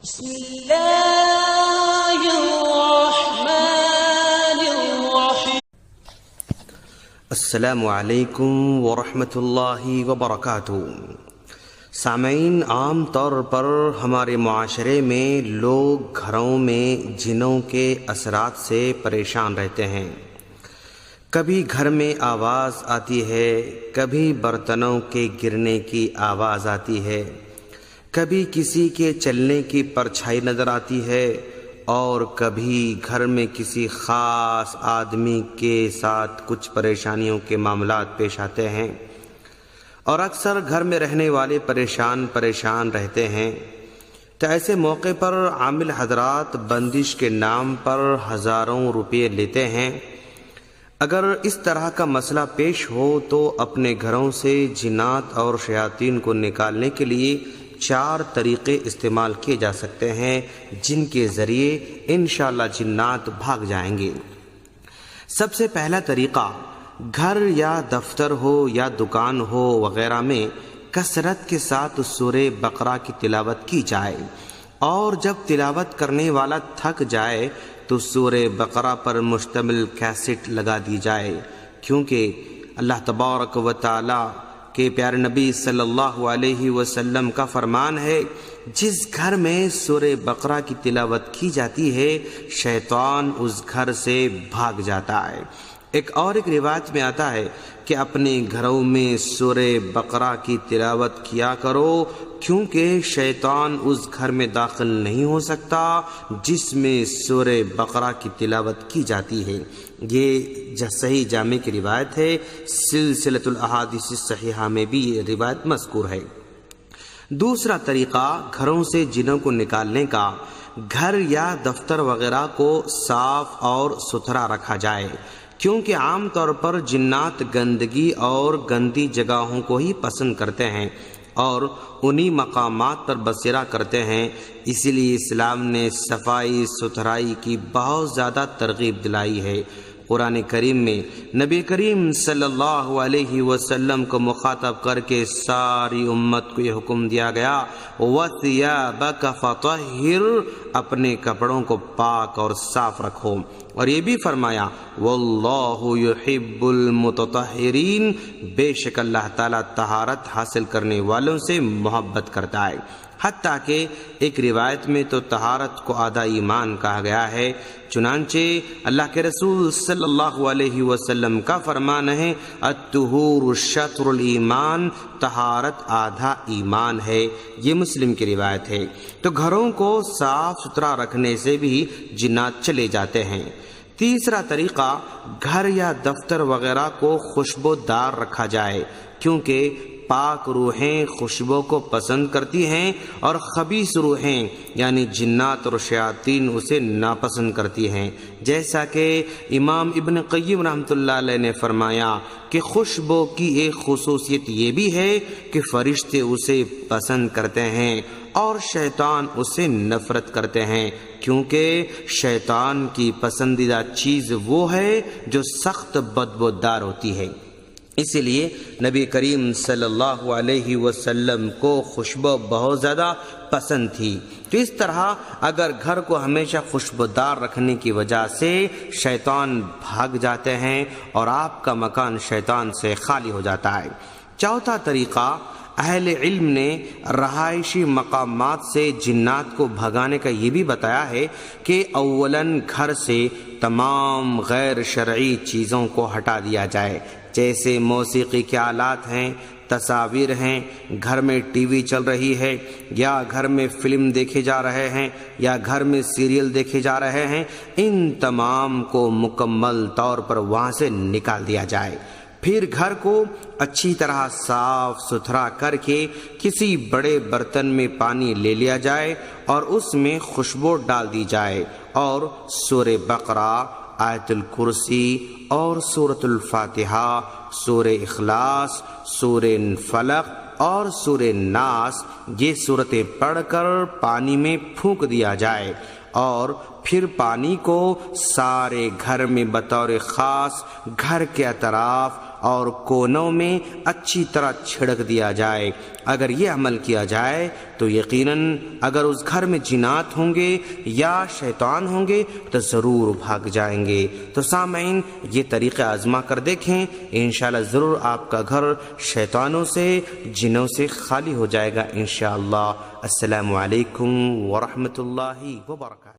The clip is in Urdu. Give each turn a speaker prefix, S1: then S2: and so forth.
S1: بسم اللہ الرحمن الرحیم۔
S2: السلام علیکم ورحمۃ اللہ وبرکاتہ۔ سامعین، عام طور پر ہمارے معاشرے میں لوگ گھروں میں جنوں کے اثرات سے پریشان رہتے ہیں۔ کبھی گھر میں آواز آتی ہے، کبھی برتنوں کے گرنے کی آواز آتی ہے، کبھی کسی کے چلنے کی پرچھائی نظر آتی ہے، اور کبھی گھر میں کسی خاص آدمی کے ساتھ کچھ پریشانیوں کے معاملات پیش آتے ہیں، اور اکثر گھر میں رہنے والے پریشان رہتے ہیں۔ تو ایسے موقع پر عامل حضرات بندش کے نام پر ہزاروں روپے لیتے ہیں۔ اگر اس طرح کا مسئلہ پیش ہو تو اپنے گھروں سے جنات اور شیاطین کو نکالنے کے لیے 4 طریقے استعمال کیے جا سکتے ہیں، جن کے ذریعے انشاءاللہ جنات بھاگ جائیں گے۔ سب سے پہلا طریقہ، گھر یا دفتر ہو یا دکان ہو وغیرہ میں کثرت کے ساتھ سورہ بقرہ کی تلاوت کی جائے، اور جب تلاوت کرنے والا تھک جائے تو سورہ بقرہ پر مشتمل کیسٹ لگا دی جائے، کیونکہ اللہ تبارک و تعالی کہ پیارے نبی صلی اللہ علیہ وسلم کا فرمان ہے، جس گھر میں سورہ بقرہ کی تلاوت کی جاتی ہے شیطان اس گھر سے بھاگ جاتا ہے۔ ایک روایت میں آتا ہے کہ اپنے گھروں میں سورہ بقرہ کی تلاوت کیا کرو، کیونکہ شیطان اس گھر میں داخل نہیں ہو سکتا جس میں سورہ بقرہ کی تلاوت کی جاتی ہے۔ یہ صحیح جامع کی روایت ہے، سلسلۃ الاحادیث الصحیحہ میں بھی یہ روایت مذکور ہے۔ دوسرا طریقہ گھروں سے جنوں کو نکالنے کا، گھر یا دفتر وغیرہ کو صاف اور ستھرا رکھا جائے، کیونکہ عام طور پر جنات گندگی اور گندی جگہوں کو ہی پسند کرتے ہیں اور انہی مقامات پر بسیرا کرتے ہیں۔ اسی لیے اسلام نے صفائی ستھرائی کی بہت زیادہ ترغیب دلائی ہے۔ قرآن کریم میں نبی کریم صلی اللہ علیہ وسلم کو مخاطب کر کے ساری امت کو یہ حکم دیا گیا، وَثِيَابَكَ فَطَهِّرْ، اپنے کپڑوں کو پاک اور صاف رکھو، اور یہ بھی فرمایا وَاللَّهُ يُحِبُّ الْمُتَطَهِّرِينَ، بے شک اللہ تعالیٰ طہارت حاصل کرنے والوں سے محبت کرتا ہے۔ حتیٰ کہ ایک روایت میں تو طہارت کو آدھا ایمان کہا گیا ہے۔ چنانچہ اللہ کے رسول صلی اللہ علیہ وسلم کا فرمان ہے، الطہور شطر الایمان، طہارت آدھا ایمان ہے۔ یہ مسلم کی روایت ہے۔ تو گھروں کو صاف ستھرا رکھنے سے بھی جنات چلے جاتے ہیں۔ تیسرا طریقہ، گھر یا دفتر وغیرہ کو خوشبودار رکھا جائے، کیونکہ پاک روحیں خوشبو کو پسند کرتی ہیں اور خبیث روحیں یعنی جنات اور شیاطین اسے ناپسند کرتی ہیں۔ جیسا کہ امام ابن قیم رحمۃ اللہ علیہ نے فرمایا کہ خوشبو کی ایک خصوصیت یہ بھی ہے کہ فرشتے اسے پسند کرتے ہیں اور شیطان اسے نفرت کرتے ہیں، کیونکہ شیطان کی پسندیدہ چیز وہ ہے جو سخت بدبودار ہوتی ہے۔ اسی لیے نبی کریم صلی اللہ علیہ وسلم کو خوشبو بہت زیادہ پسند تھی۔ تو اس طرح اگر گھر کو ہمیشہ خوشبودار رکھنے کی وجہ سے شیطان بھاگ جاتے ہیں اور آپ کا مکان شیطان سے خالی ہو جاتا ہے۔ چوتھا طریقہ، اہل علم نے رہائشی مقامات سے جنات کو بھگانے کا یہ بھی بتایا ہے کہ اولاً گھر سے تمام غیر شرعی چیزوں کو ہٹا دیا جائے، جیسے موسیقی کے آلات ہیں، تصاویر ہیں، گھر میں ٹی وی چل رہی ہے، یا گھر میں فلم دیکھے جا رہے ہیں، یا گھر میں سیریل دیکھے جا رہے ہیں، ان تمام کو مکمل طور پر وہاں سے نکال دیا جائے۔ پھر گھر کو اچھی طرح صاف ستھرا کر کے کسی بڑے برتن میں پانی لے لیا جائے اور اس میں خوشبو ڈال دی جائے، اور سورہ بقرہ، آیت الکرسی اور سورۃ الفاتحہ، سورہ اخلاص، سورہ فلق اور سورہ ناس، یہ صورتیں پڑھ کر پانی میں پھونک دیا جائے، اور پھر پانی کو سارے گھر میں بطور خاص گھر کے اطراف اور کونوں میں اچھی طرح چھڑک دیا جائے۔ اگر یہ عمل کیا جائے تو یقیناً اگر اس گھر میں جنات ہوں گے یا شیطان ہوں گے تو ضرور بھاگ جائیں گے۔ تو سامعین، یہ طریقہ آزما کر دیکھیں، انشاءاللہ ضرور آپ کا گھر شیطانوں سے، جنوں سے خالی ہو جائے گا انشاءاللہ۔ السلام علیکم ورحمۃ اللہ وبرکاتہ۔